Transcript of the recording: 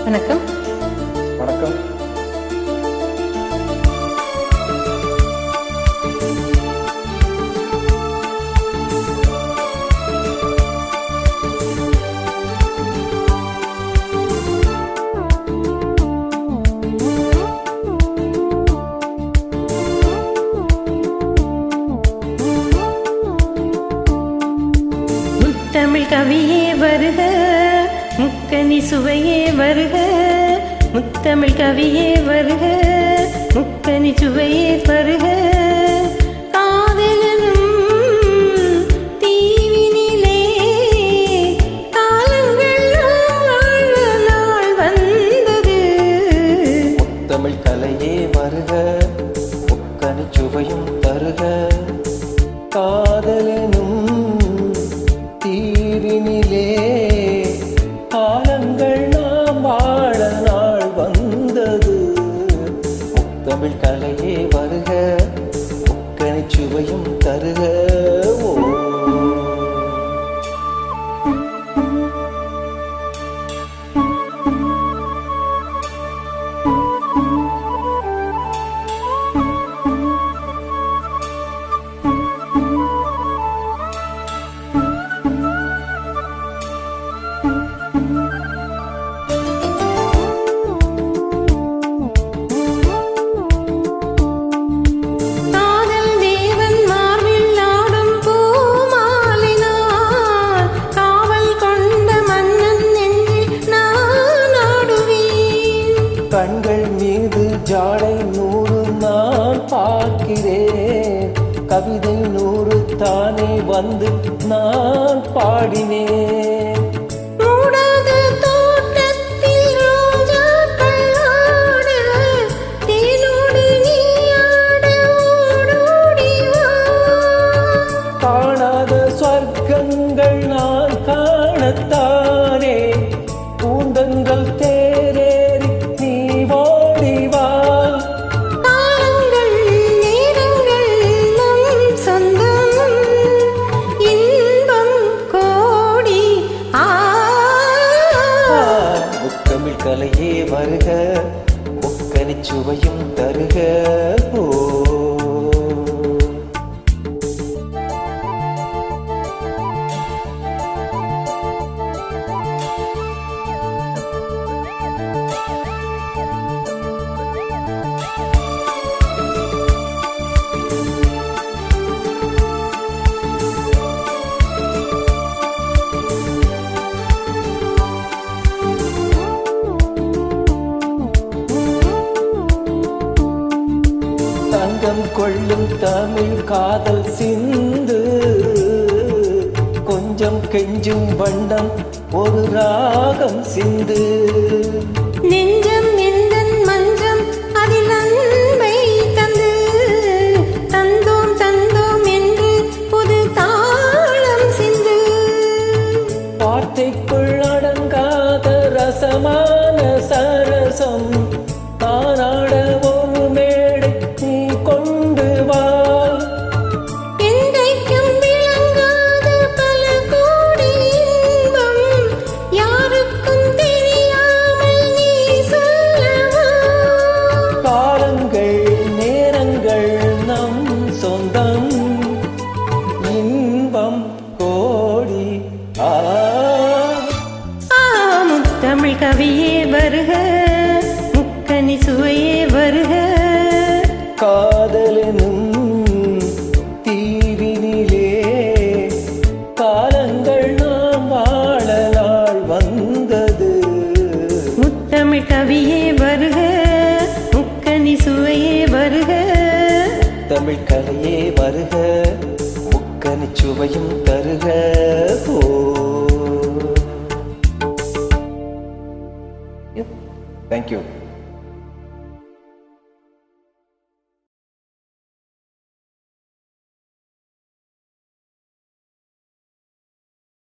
வணக்கம். வணக்கம். தமிழ் கவியே வருக, முக்கனி சுவையே வருக. முத்தமிழ் கவியே வருக, முக்கனி சுவையே வருக. காதலனும் தீவினிலே காலங்கள் வாழ நாள் வந்தது. முத்தமிழ் கலையே வருக, முக்கனி சுவையும் தருக. காதலனும் தீவினிலே காலங்கள் நாம் வாழ நாள் வந்தது. முத்தமிழ் கலையே வருக, முக்கனி சுவையும் தருக. கண்கள் மீது ஜாடை 100 நான் பார்க்கிறேன். கவிதை 100 தானே வந்து நான் பாடினேன். காணாத சொர்க்கங்கள் நான் காணத்தானே பூந்தங்கள் தேரேறி நீ ஓடிவா. காலங்கள் நேரங்கள் நம் சொந்தம், இன்பம் கோடி. முத்தமிழ் கலையே வருக, முக்கனி சுவையும் தருக. தங்கம் கொள்ளும் தமிழ் காதல் சிந்து, கொஞ்சம் கெஞ்சும் வண்ணம் ஒரு ராகம் சிந்து. நெஞ்சம் எந்தன் மஞ்சம் அதில் அன்பை தந்து, தந்தோம் தந்தோம் என்று புது தாளம் சிந்து. வார்த்தைக்குள் அடங்காத ரசமான சரசம் தானாட ஒரு மேடை நீ கொண்டு வா. என்றைக்கும் விளங்காத பல கோடி இன்பம் யாருக்கும் தெரியாமல் நீ சொல்லவா. காலங்கள் நேரங்கள் நம் சொந்தம், இன்பம் கோடி. முத்தமிழ் கவியே வருக, முக்கனி சுவையே வருக. காதலனும் தீவினிலே காலங்கள் நாம் வாழ நாள் வந்தது. முத்தமிழ் கவியே வருக, முக்கனி சுவையே வருக. தமிழ் கலையே வருக, முக்கனி சுவையும் தருக. Thank you.